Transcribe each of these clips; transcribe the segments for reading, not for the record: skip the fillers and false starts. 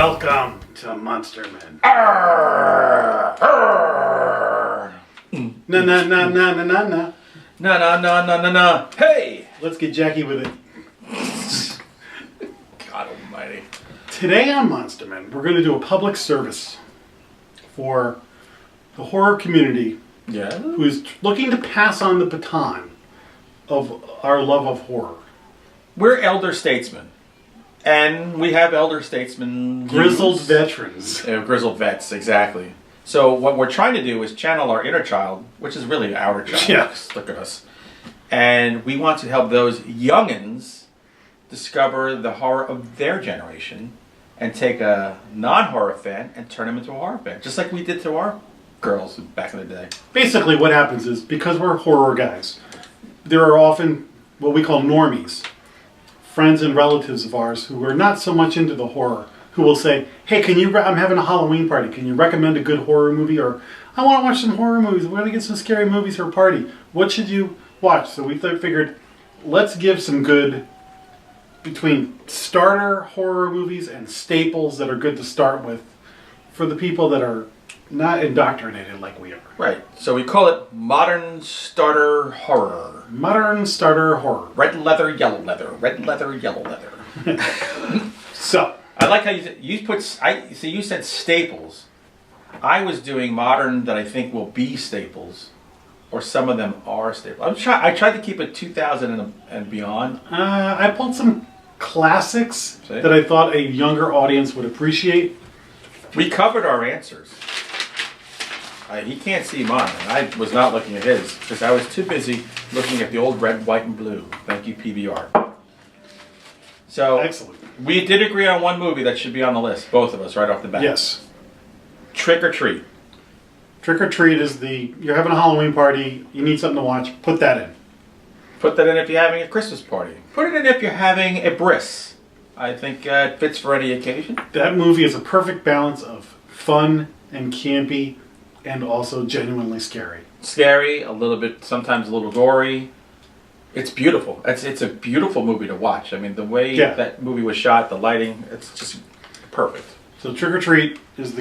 Welcome to Monster Men. Na na na na na na na. No, no, no, no, no, no. Hey! Let's get Jackie with it. God almighty. Today on Monster Men, we're going to do a public service for the horror community who is looking to pass on the baton of our love of horror. We're elder statesmen. And we have elder statesmen. Grizzled veterans. Grizzled vets, exactly. So what we're trying to do is channel our inner child, which is really our child. Yes. Look at us. And we want to help those youngins discover the horror of their generation and take a non-horror fan and turn them into a horror fan. Just like we did to our girls back in the day. Basically what happens is, because we're horror guys, there are often what we call normies. Friends and relatives of ours who are not so much into the horror, who will say, hey, I'm having a Halloween party. Can you recommend a good horror movie? Or, I want to watch some horror movies. We're going to get some scary movies for a party. What should you watch? So we figured, let's give some good, between starter horror movies and staples that are good to start with for the people that are not indoctrinated like we are. Right. So we call it modern starter horror. Modern starter horror. Red leather, yellow leather. Red leather, yellow leather. So I like how you said staples. I was doing modern that I think will be staples, or some of them are staples. I tried to keep it 2000 and beyond. I pulled some classics that I thought a younger audience would appreciate. We covered our answers. He can't see mine, and I was not looking at his because I was too busy looking at the old red, white, and blue. Thank you, PBR. So excellent. We did agree on one movie that should be on the list, both of us, right off the bat. Yes. Trick or Treat. Trick or Treat is you're having a Halloween party, you need something to watch, put that in. Put that in if you're having a Christmas party. Put it in if you're having a bris. I think it fits for any occasion. That movie is a perfect balance of fun and campy and also genuinely scary. Scary, a little bit, sometimes a little gory. It's beautiful. It's a beautiful movie to watch. I mean, the way that movie was shot, the lighting, it's just perfect. So Trick or Treat is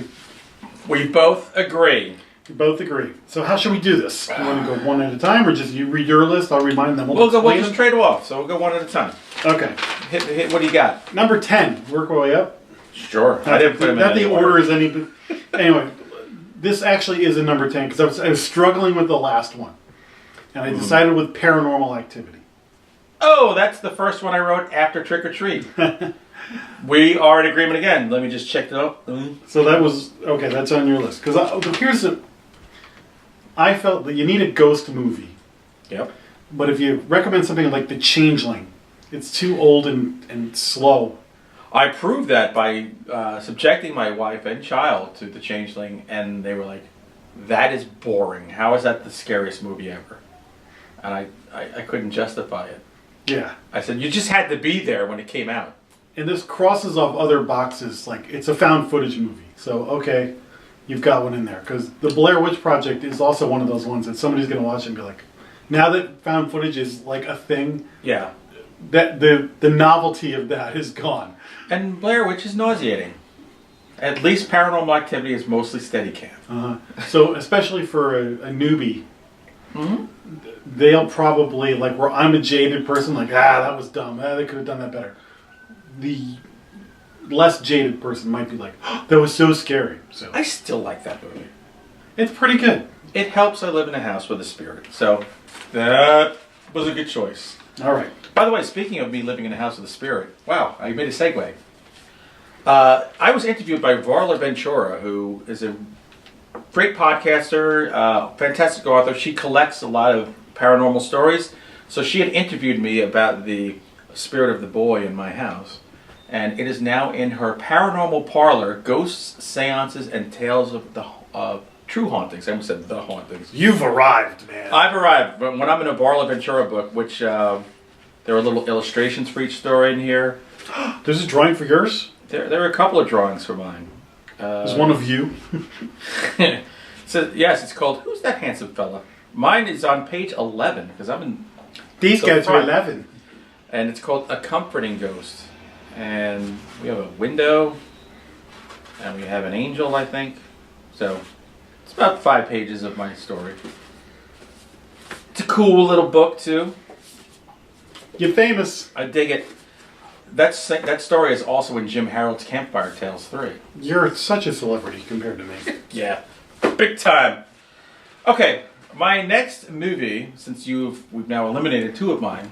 We both agree. We both agree. So how should we do this? You want to go one at a time, or just you read your list, I'll read mine, and then we'll just trade off. So we'll go one at a time. Okay. Hit. What do you got? Number 10. Work our way up. Sure. I didn't put them in not the order is any. Anyway, this actually is a number 10 because I was struggling with the last one, and I decided with Paranormal Activity. Oh, that's the first one I wrote after Trick or Treat. We are in agreement again. Let me just check it out. So that was okay. That's on your list because I felt that you need a ghost movie. Yep. But if you recommend something like The Changeling, it's too old and slow. I proved that by subjecting my wife and child to The Changeling, and they were like, that is boring. How is that the scariest movie ever? And I couldn't justify it. Yeah. I said, you just had to be there when it came out. And this crosses off other boxes, like it's a found footage movie. So, okay, you've got one in there. Because the Blair Witch Project is also one of those ones that somebody's going to watch and be like, now that found footage is like a thing, yeah, that the novelty of that is gone. And Blair Witch is nauseating. At least Paranormal Activity is mostly Steadicam. So especially for a newbie, they'll probably, like where I'm a jaded person, like, that was dumb. They could have done that better. The less jaded person might be like, that was so scary. So I still like that movie. It's pretty good. It helps I live in a house with a spirit. So that was a good choice. All right. By the way, speaking of me living in a house with a spirit, wow, I made a segue. I was interviewed by Varla Ventura, who is a great podcaster, fantastic author. She collects a lot of paranormal stories. So she had interviewed me about the spirit of the boy in my house. And it is now in her paranormal parlor, Ghosts, Seances, and Tales of True Hauntings. I almost said The Hauntings. You've arrived, man. I've arrived. When I'm in a Varla Ventura book, which there are little illustrations for each story in here. There's a drawing for yours? There are a couple of drawings for mine. There's one of you. So, yes, it's called Who's That Handsome Fella? Mine is on page 11, because I'm in... These guys are 11. And it's called A Comforting Ghost. And we have a window. and we have an angel, I think. So it's about 5 pages of my story. It's a cool little book too. You're famous. I dig it. That story is also in Jim Harold's Campfire Tales 3. You're such a celebrity compared to me. Yeah, big time. Okay, my next movie, since we've now eliminated 2 of mine,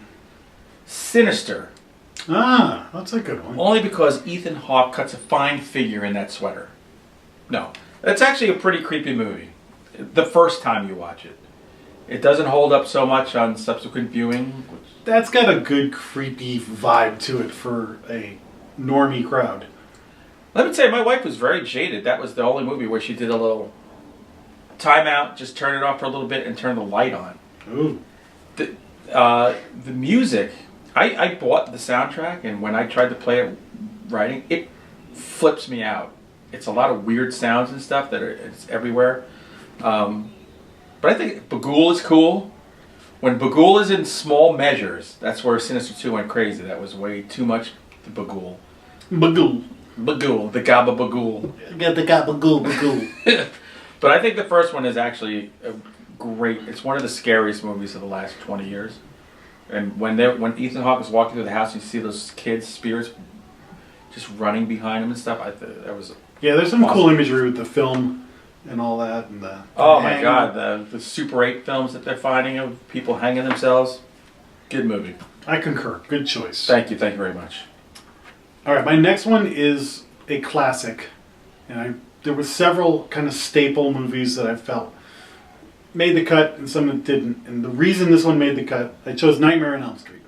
Sinister. Ah, that's a good one. Only because Ethan Hawke cuts a fine figure in that sweater. No, that's actually a pretty creepy movie. The first time you watch it. It doesn't hold up so much on subsequent viewing. That's got a good creepy vibe to it for a normie crowd. Let me tell you, my wife was very jaded. That was the only movie where she did a little timeout, just turn it off for a little bit and turn the light on. Ooh. The music, I bought the soundtrack, and when I tried to play it writing, it flips me out. It's a lot of weird sounds and stuff it's everywhere. But I think Bagul is cool. When Bagul is in small measures, that's where Sinister 2 went crazy. That was way too much the Bagul. Bagul. Bagul, the Gabba Bagul. Get the Bagul. But I think the first one is actually great. It's one of the scariest movies of the last 20 years. And when Ethan Hawke is walking through the house, you see those kids' spirits just running behind him and stuff. That was Yeah, there's some awesome. cool imagery with the film and all that. And oh my God, the Super 8 films that they're finding of people hanging themselves. Good movie. I concur. Good choice. Thank you very much. All right, my next one is a classic. And there were several kind of staple movies that I felt made the cut and some that didn't. And the reason this one made the cut, I chose Nightmare on Elm Street.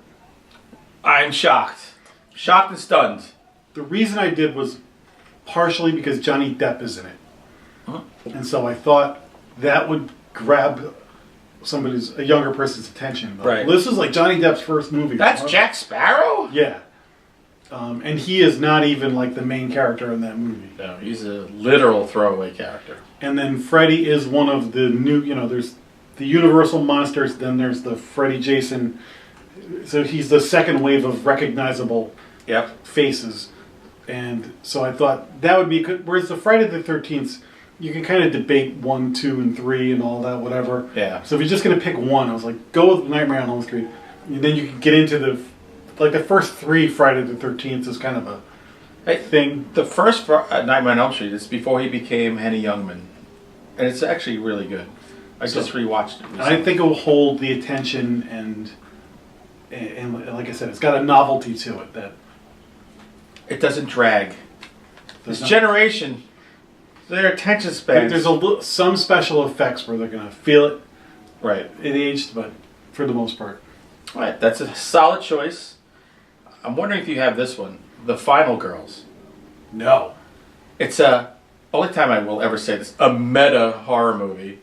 I'm shocked. Shocked and stunned. The reason I did was partially because Johnny Depp is in it. Huh? And so I thought that would grab a younger person's attention. Like, Right. well, this is like Johnny Depp's first movie. That's Jack Sparrow? Yeah. And he is not even like the main character in that movie. No, he's a literal throwaway character. And then Freddy is one of the new, there's the Universal monsters, then there's the Freddy Jason. So he's the second wave of recognizable faces. And so I thought that would be good. Whereas the Friday the 13th, you can kind of debate 1, 2, and 3 and all that, whatever. Yeah. So if you're just going to pick one, I was like, go with Nightmare on Elm Street. And then you can get into the first 3 Friday the 13th is kind of a thing. The first Nightmare on Elm Street is before he became Henny Youngman. And it's actually really good. I just rewatched it recently. I think it will hold the attention and like I said, it's got a novelty to it that it doesn't drag. This generation, their attention spans. There's some special effects where they're going to feel it. Right. It aged, but for the most part. All right, that's a solid choice. I'm wondering if you have this one, The Final Girls. No. It's only time I will ever say this, a meta horror movie.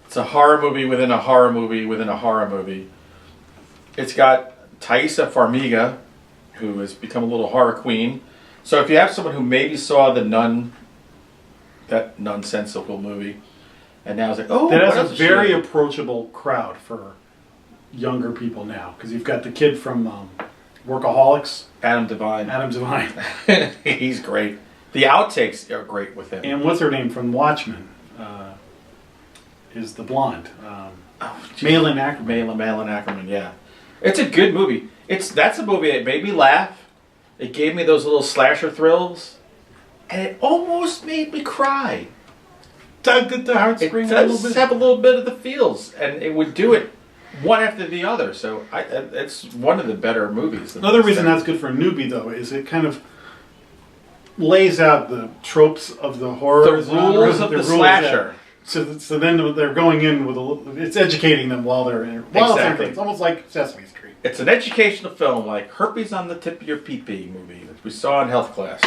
It's a horror movie within a horror movie within a horror movie. It's got Taissa Farmiga, who has become a little horror queen. So if you have someone who maybe saw The Nun, that nonsensical movie, and now is like, oh, that what has else a is she very in? approachable crowd for younger people now. Because you've got the kid from Workaholics. Adam Devine. He's great. The outtakes are great with him. And what's her name from Watchmen? Is the blonde. Malin Ackerman. Malin Ackerman, yeah. It's a good movie. That's a movie that made me laugh. It gave me those little slasher thrills. And it almost made me cry. Tugged at the heartstrings a little It does bit. have a little bit of the feels. And it would do it one after the other. So it's one of the better movies. Another reason that's good for a newbie, though, is it kind of lays out the tropes of the horror. The rules of the slasher. So then they're going in with it's educating them while they're in. Exactly. It's almost like Sesame Street. It's an educational film, like Herpes on the Tip of Your Pee-Pee movie that we saw in health class.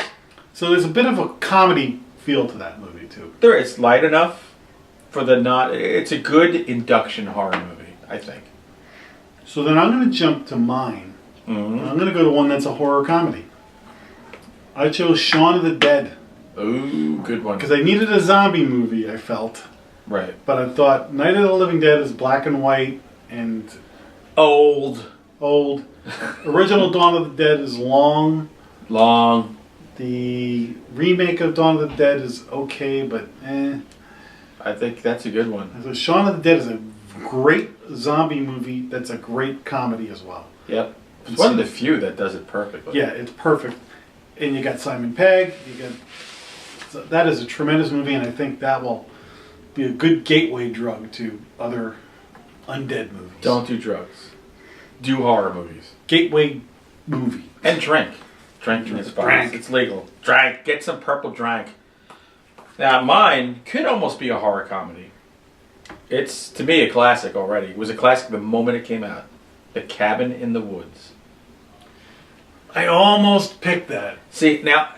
So there's a bit of a comedy feel to that movie, too. There, it's light enough for the not. It's a good induction horror movie, I think. So then I'm going to jump to mine. Mm-hmm. I'm going to go to one that's a horror comedy. I chose Shaun of the Dead. Ooh, good one. Because I needed a zombie movie, I felt. Right. But I thought Night of the Living Dead is black and white and Old. Original Dawn of the Dead is long. The remake of Dawn of the Dead is okay, but eh. I think that's a good one. So Shaun of the Dead is a great zombie movie that's a great comedy as well. Yep. It's one of the few that does it perfectly. Yeah, it's perfect. And you got Simon Pegg. So that is a tremendous movie, and I think that will be a good gateway drug to other undead movies. Don't do drugs. Do horror movies. Gateway movie. And drink. Drinking is fine. It's legal. Drink. Get some purple drink. Now, mine could almost be a horror comedy. It's, to me, a classic already. It was a classic the moment it came out. The Cabin in the Woods. I almost picked that. See, now,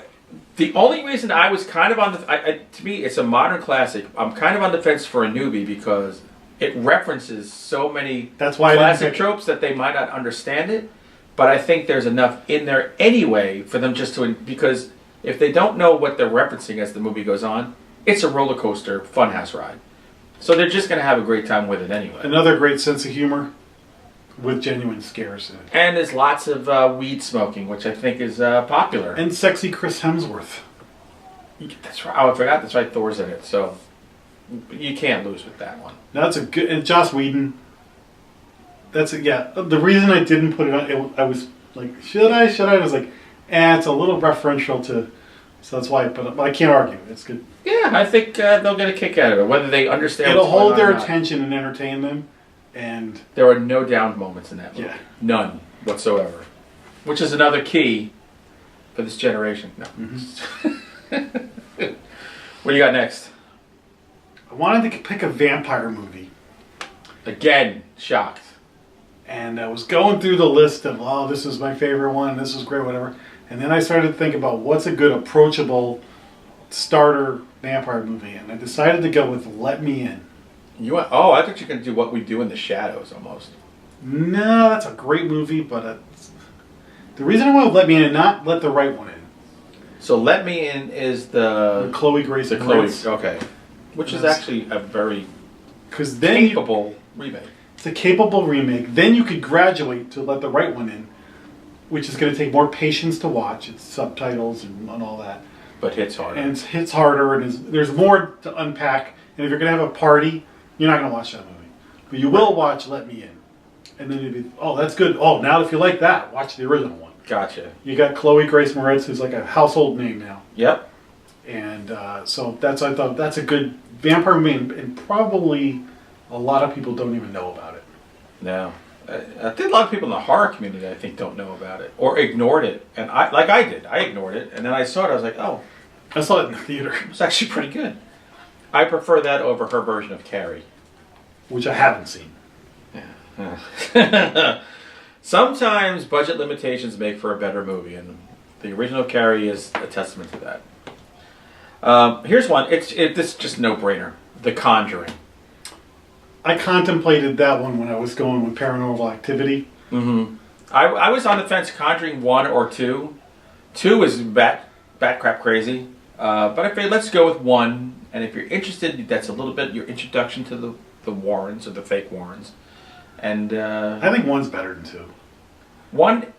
the only reason I was kind of on the... to me, it's a modern classic. I'm kind of on the fence for a newbie because it references so many classic tropes that they might not understand it. But I think there's enough in there anyway for them just to... Because if they don't know what they're referencing as the movie goes on, it's a roller coaster funhouse ride. So they're just going to have a great time with it anyway. Another great sense of humor with genuine scares in it. And there's lots of weed smoking, which I think is popular. And sexy Chris Hemsworth. That's right. Oh, I forgot. That's right. Thor's in it. So you can't lose with that one. That's a good... And Joss Whedon... That's it. Yeah. The reason I didn't put it on, I was like, should I? I was like, it's a little referential to, so that's why. But I can't argue. It's good. Yeah, I think they'll get a kick out of it, whether they understand. It'll hold their attention and entertain them, and there are no down moments in that movie. Yeah. None whatsoever, which is another key for this generation. No. Mm-hmm. What do you got next? I wanted to pick a vampire movie. Again, shocked. And I was going through the list of, oh, this is my favorite one, this is great, whatever. And then I started to think about what's a good approachable starter vampire movie. And I decided to go with Let Me In. You went, oh, I thought you were going to do What We Do in the Shadows almost. No, that's a great movie, but the reason I went with Let Me In and not Let the Right One In. So Let Me In is the Chloe Grace Moretz. Okay. Which is actually a very then capable remake. It's a capable remake. Then you could graduate to Let the Right One In, which is going to take more patience to watch. It's subtitles and all that. But hits harder. And it hits harder, and there's more to unpack. And if you're going to have a party, you're not going to watch that movie. But you will watch Let Me In. And then you'd be, oh, that's good. Oh, now if you like that, watch the original one. Gotcha. You got Chloe Grace Moretz, who's like a household name now. Yep. And so I thought that's a good vampire movie, and probably a lot of people don't even know about it. No. I think a lot of people in the horror community, I think, don't know about it. Or ignored it. And I did. I ignored it. And then I saw it. I was like, oh. I saw it in the theater. It was actually pretty good. I prefer that over her version of Carrie. Which I haven't seen. Yeah. Sometimes budget limitations make for a better movie. And the original Carrie is a testament to that. Here's one. This is just no-brainer. The Conjuring. I contemplated that one when I was going with Paranormal Activity. Mm-hmm. I was on the fence, Conjuring 1 or 2. 2 is bat crap crazy. But I figured let's go with 1. And if you're interested, that's a little bit your introduction to the Warrens, or the fake Warrens. And I think 1's better than 2. 1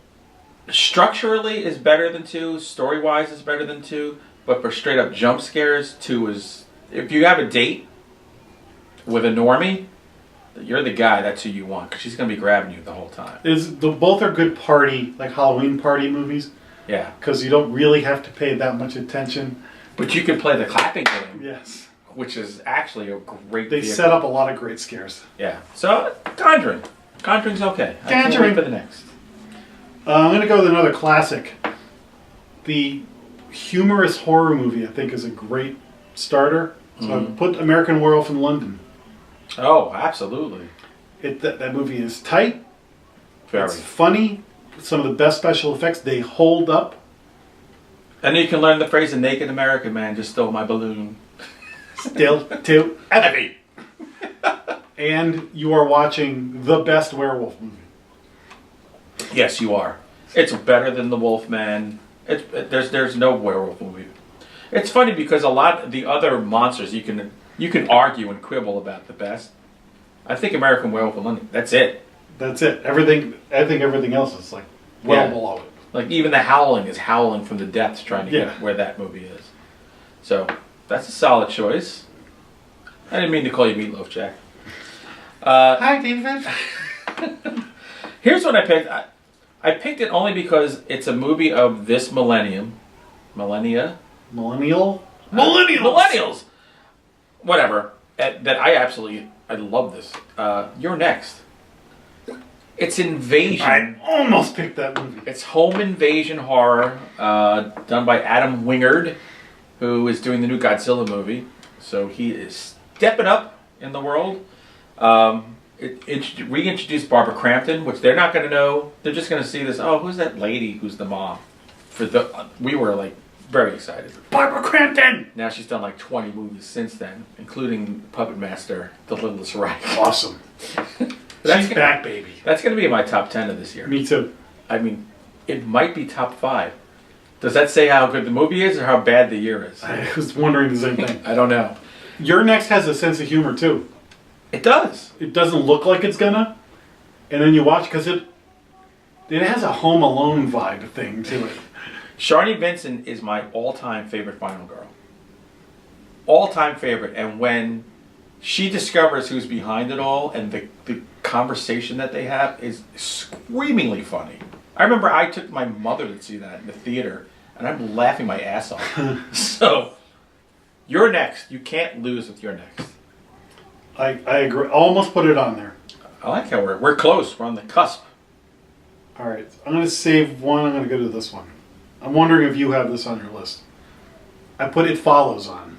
structurally is better than 2. Story-wise is better than 2. But for straight up jump scares, 2 is... If you have a date with a normie, you're the guy, that's who you want, because she's going to be grabbing you the whole time. Both are good party, like Halloween party movies. Yeah. Because you don't really have to pay that much attention. But you can play the clapping game. Yes. Which is actually a great They vehicle. set up a lot of great scares. Yeah. So, Conjuring. Conjuring's okay. I can't wait for the next. I'm going to go with another classic. The humorous horror movie, I think, is a great starter. So I put American Werewolf in London. Oh, absolutely. That movie is tight. Very. It's funny. Some of the best special effects. They hold up. And you can learn the phrase, "A naked American man just stole my balloon." Still too heavy. And you are watching the best werewolf movie. Yes, you are. It's better than The Wolfman. There's no werewolf movie. It's funny because a lot of the other monsters you can argue and quibble about the best. I think American Werewolf in London. That's it. That's it. I think everything else is like below it. Like even The Howling is howling from the depths trying to Yeah. get where that movie is. So that's a solid choice. I didn't mean to call you Meatloaf, Jack. Hi, David. Here's what I picked. I picked it only because it's a movie of this millennium. Millennials. Whatever. That I love this. You're Next. It's invasion. I almost picked that movie. It's home invasion horror, done by Adam Wingard, who is doing the new Godzilla movie. So he is stepping up in the world. It reintroduced Barbara Crampton, which they're not going to know. They're just going to see this. Oh, who's that lady? Who's the mom? We were like very excited. Barbara Crampton. Now she's done like 20 movies since then, including Puppet Master, The Littlest Reich. Awesome. That's She's back, baby. That's going to be in my top 10 of this year. Me too. I mean, it might be top 5. Does that say how good the movie is or how bad the year is? I was wondering the same thing. I don't know. Your Next has a sense of humor too. It does. It doesn't look like it's gonna, and then you watch because it has a Home Alone vibe thing to it. Sharni Vincent is my all-time favorite final girl. All-time favorite. And when she discovers who's behind it all and the conversation that they have is screamingly funny. I remember I took my mother to see that in the theater, and I'm laughing my ass off. So, You're Next. You can't lose with You're Next. I agree. Almost put it on there. I like how we're close. We're on the cusp. All right. I'm going to save one. I'm going to go to this one. I'm wondering if you have this on your list. I put It Follows on.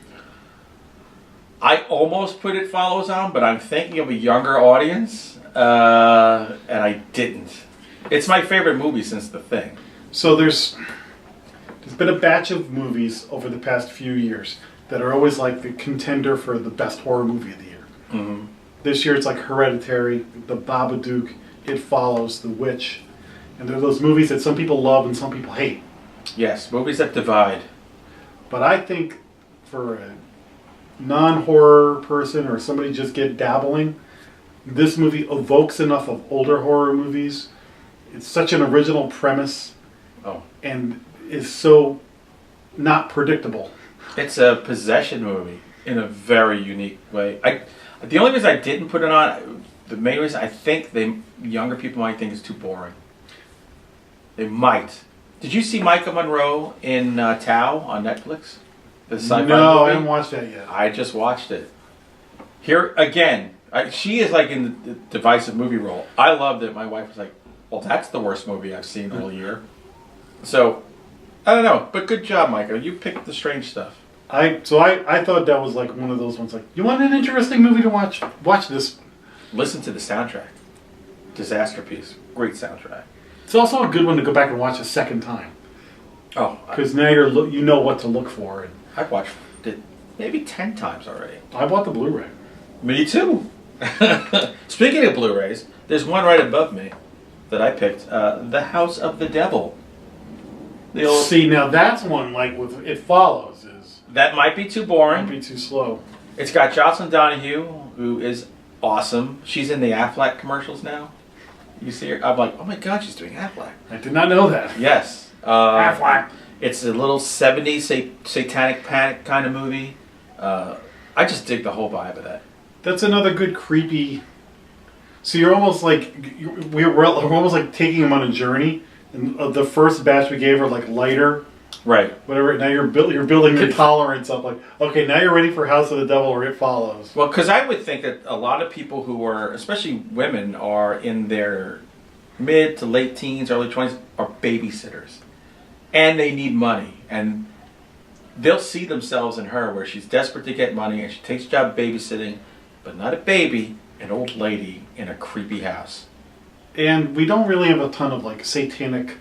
I almost put It Follows on, but I'm thinking of a younger audience, and I didn't. It's my favorite movie since The Thing. So there's been a batch of movies over the past few years that are always like the contender for the best horror movie of the year. Mm-hmm. This year it's like Hereditary, The Babadook, It Follows, The Witch. And they're those movies that some people love and some people hate. Yes, movies that divide. But I think for a non-horror person or somebody just get dabbling, this movie evokes enough of older horror movies. It's such an original premise. Oh. And is so not predictable. It's a possession movie in a very unique way. The only reason I didn't put it on, the main reason I think younger people might think it's too boring. They might. Did you see Micah Monroe in Tao on Netflix? The sci-fi movie? I haven't watched that yet. I just watched it. Here again, she is like in the divisive movie role. I loved it. My wife was like, "Well, that's the worst movie I've seen all year." So, I don't know, but good job, Micah. You picked the strange stuff. I thought that was like one of those ones like, you want an interesting movie to watch? Watch this. Listen to the soundtrack. Disaster piece. Great soundtrack. It's also a good one to go back and watch a second time. Oh, because now you know what to look for. And I've watched it maybe 10 times already. I bought the Blu-ray. Me too. Speaking of Blu-rays, there's one right above me that I picked. The House of the Devil. See, now that's one like with It Follows is. That might be too boring. Might be too slow. It's got Jocelyn Donahue, who is awesome. She's in the Aflac commercials now. You see her? I'm like, oh my god, she's doing Aflac. I did not know that. Yes. Aflac. It's a little 70s satanic panic kind of movie. I just dig the whole vibe of that. That's another good creepy. So you're almost like we're almost like taking them on a journey. And the first batch we gave her like lighter, right? Whatever. Now you're building your tolerance up. Like, okay, now you're ready for House of the Devil or It Follows. Well, because I would think that a lot of people who are, especially women, are in their mid to late teens, early 20s, are babysitters, and they need money, and they'll see themselves in her where she's desperate to get money and she takes a job babysitting, but not a baby, an old lady in a creepy house. And we don't really have a ton of like satanic,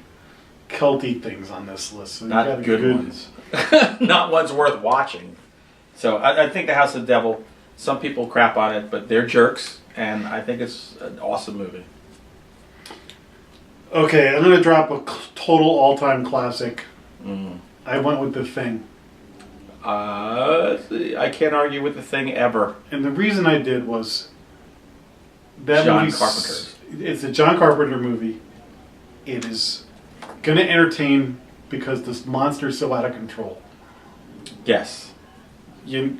culty things on this list. So not good ones. Not ones worth watching. So I think The House of the Devil, some people crap on it, but they're jerks, and I think it's an awesome movie. Okay, I'm going to drop a total all-time classic. Mm. I went with The Thing. I can't argue with The Thing ever. And the reason I did was that John movie. Carpenter's. It's a John Carpenter movie. It is going to entertain because this monster is so out of control. Yes.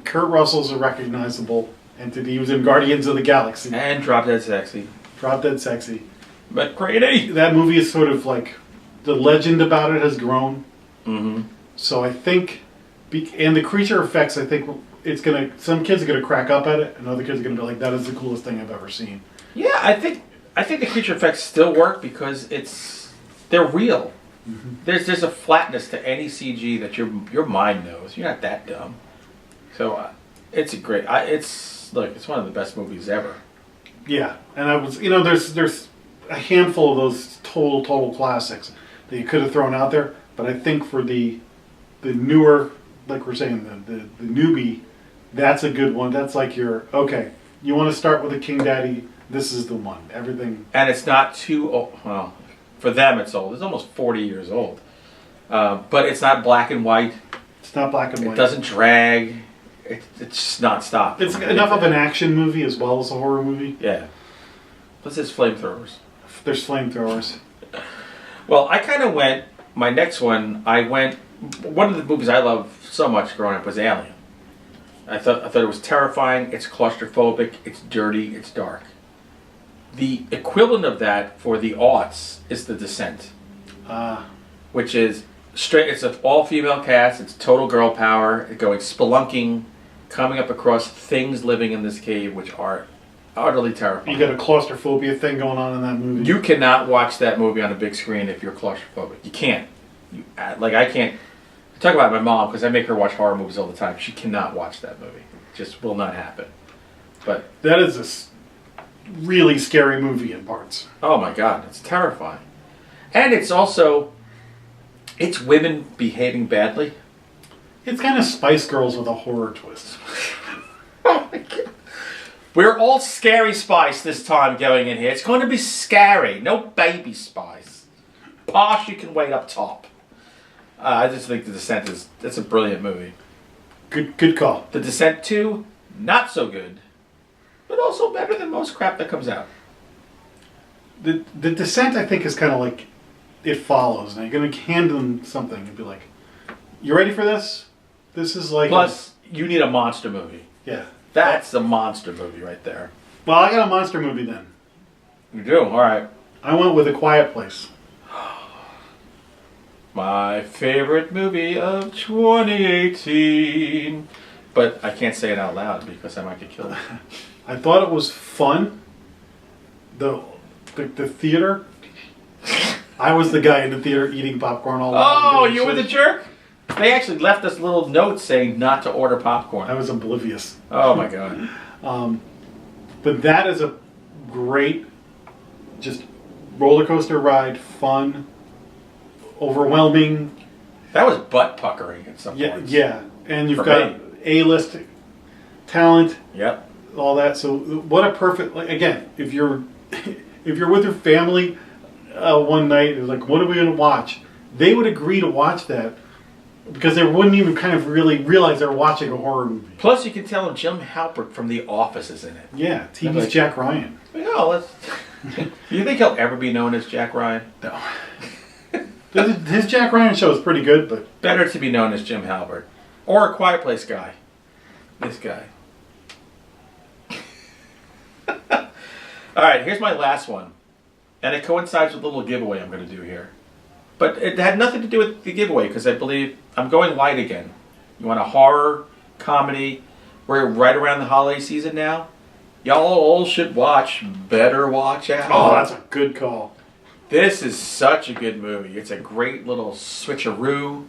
Kurt Russell's a recognizable entity. He was in Guardians of the Galaxy. And Drop Dead Sexy. Drop Dead Sexy. But Grady! That movie is sort of like, the legend about it has grown. Mm-hmm. So I think, and the creature effects, I think some kids are going to crack up at it, and other kids are going to be like, that is the coolest thing I've ever seen. Yeah, I think the creature effects still work because they're real. Mm-hmm. There's a flatness to any CG that your mind knows. You're not that dumb. So it's a great. It's one of the best movies ever. Yeah, and I was there's a handful of those total classics that you could have thrown out there, but I think for the newer, like we're saying, the newbie, that's a good one. That's like okay. You want to start with a King Daddy? This is the one. Everything, and it's not too old. Well, for them, it's old. It's almost 40 years old. But it's not black and white. It's not black and white. It doesn't drag. It's just non-stop. It's enough of an action movie as well as a horror movie. Yeah. Plus there's flamethrowers. There's flamethrowers. Well, I kind of went, my next one, one of the movies I loved so much growing up was Alien. I thought it was terrifying, it's claustrophobic, it's dirty, it's dark. The equivalent of that for the aughts is The Descent. Which is straight, it's an all-female cast, it's total girl power, going spelunking, coming up across things living in this cave, which are utterly terrifying. You got a claustrophobia thing going on in that movie. You cannot watch that movie on a big screen if you're claustrophobic. You can't. I can't. Talk about my mom, because I make her watch horror movies all the time. She cannot watch that movie. It just will not happen. But that is a really scary movie in parts. Oh my God, it's terrifying. And it's also, it's women behaving badly. It's kind of Spice Girls with a horror twist. Oh my God. We're all scary Spice this time going in here. It's going to be scary. No baby Spice. Posh, you can wait up top. I just think The Descent that's a brilliant movie. Good call. The Descent 2, not so good. But also better than most crap that comes out. The Descent, I think, is kind of like It Follows. Now, you're going to hand them something and be like, you ready for this? This is like... Plus, you need a monster movie. Yeah. That's a monster movie right there. Well, I got a monster movie then. You do? All right. I went with A Quiet Place. My favorite movie of 2018. But I can't say it out loud because I might get killed. I thought it was fun. The theater. I was the guy in the theater eating popcorn all night. Oh, you were the jerk? They actually left us little notes saying not to order popcorn. I was oblivious. Oh my God. But that is a great, just roller coaster ride, fun, overwhelming. That was butt puckering at some point. Yeah, and you've got A-list talent. Yep. All that. So what a perfect, again, if you're with your family one night, it's like, what are we going to watch? They would agree to watch that because they wouldn't even kind of really realize they're watching a horror movie. Plus, you can tell them Jim Halpert from The Office is in it. Yeah, TV's Jack Ryan. No, you think he'll ever be known as Jack Ryan? No. His Jack Ryan show is pretty good, but... Better to be known as Jim Halpert. Or A Quiet Place guy. This guy. Alright, here's my last one. And it coincides with a little giveaway I'm going to do here. But it had nothing to do with the giveaway, because I believe I'm going light again. You want a horror, comedy? We're right around the holiday season now. Y'all all should watch Better Watch Out. Oh, that's a good call. This is such a good movie. It's a great little switcheroo.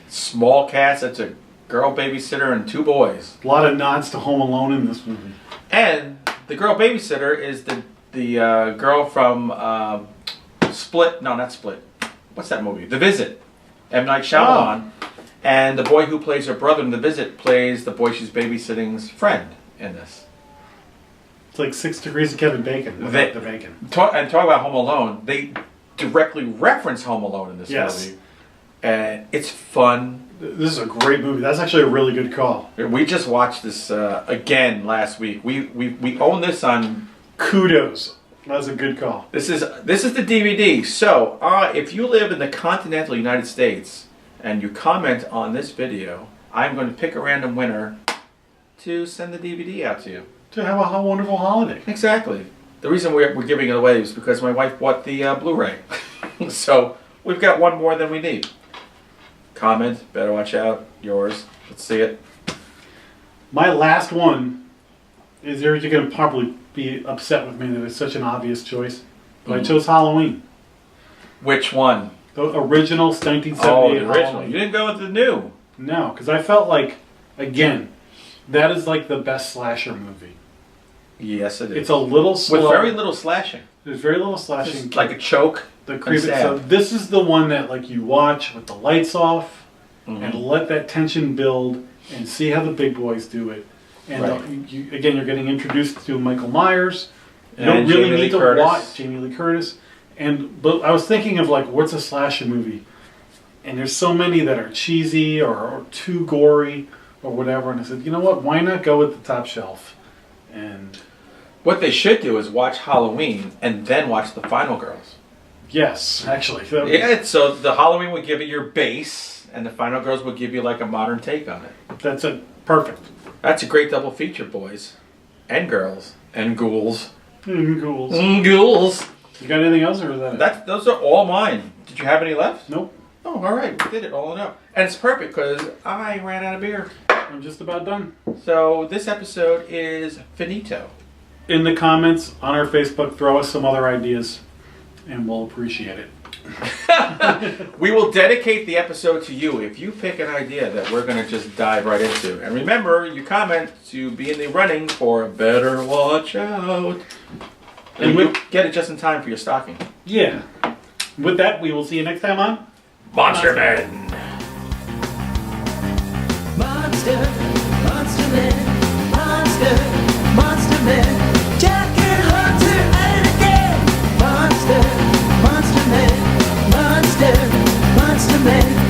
Small cast. It's a girl babysitter and two boys. A lot of nods to Home Alone in this movie. And the girl babysitter is the girl from Split. No, not Split. What's that movie? The Visit. M. Night Shyamalan. Oh. And the boy who plays her brother in The Visit plays the boy she's babysitting's friend in this. It's like 6 Degrees of Kevin Bacon without the bacon. Talk about Home Alone. They directly reference Home Alone in this movie. And it's fun. This is a great movie. That's actually a really good call. We just watched this again last week. We own this on... Kudos. That's a good call. This is the DVD. So, if you live in the continental United States and you comment on this video, I'm going to pick a random winner to send the DVD out to you. To have a wonderful holiday. Exactly. The reason we're giving it away is because my wife bought the Blu-ray. So, we've got one more than we need. Comment, better watch out, yours. Let's see it. My last one is you're going to probably be upset with me that it's such an obvious choice. But I chose Halloween. Which one? The original 1978 Oh, the original. Halloween. You didn't go with the new. No, because I felt like, again, that is like the best slasher movie. Yes, it is. It's a little slow. With very little slashing. There's very little slashing. Just like a choke. The creepy. So this is the one that like you watch with the lights off and let that tension build and see how the big boys do it. And Right. again, you're getting introduced to Michael Myers. You And don't really Jamie need Lee to Curtis. watch Jamie Lee Curtis. But I was thinking of like, what's a slasher movie? And there's so many that are cheesy or too gory or whatever. And I said, you know what? Why not go with the top shelf? And What they should do is watch Halloween and then watch the Final Girls. yes, actually, Yeah, so the Halloween would give you your base, and the Final Girls would give you like a modern take on it. that's it. Perfect. That's a great double feature, boys. And girls. And ghouls. Ghouls. Ghouls. You got anything else, or is that it? Those are all mine. Did you have any left? Nope. Oh, all right. We did it all in up. And it's perfect because I ran out of beer. I'm just about done. So this episode is finito. In the comments on our Facebook, throw us some other ideas, and we'll appreciate it. We will dedicate the episode to you if you pick an idea that we're going to just dive right into. And remember, you comment to be in the running for a Better Watch Out. And you get it just in time for your stocking. Yeah. With that, we will see you next time on Monster Men. Monster, Monster Man, Monster, Monster Man, Jack and Hunter at it again. Monster, Monster Man, Monster, Monster Man.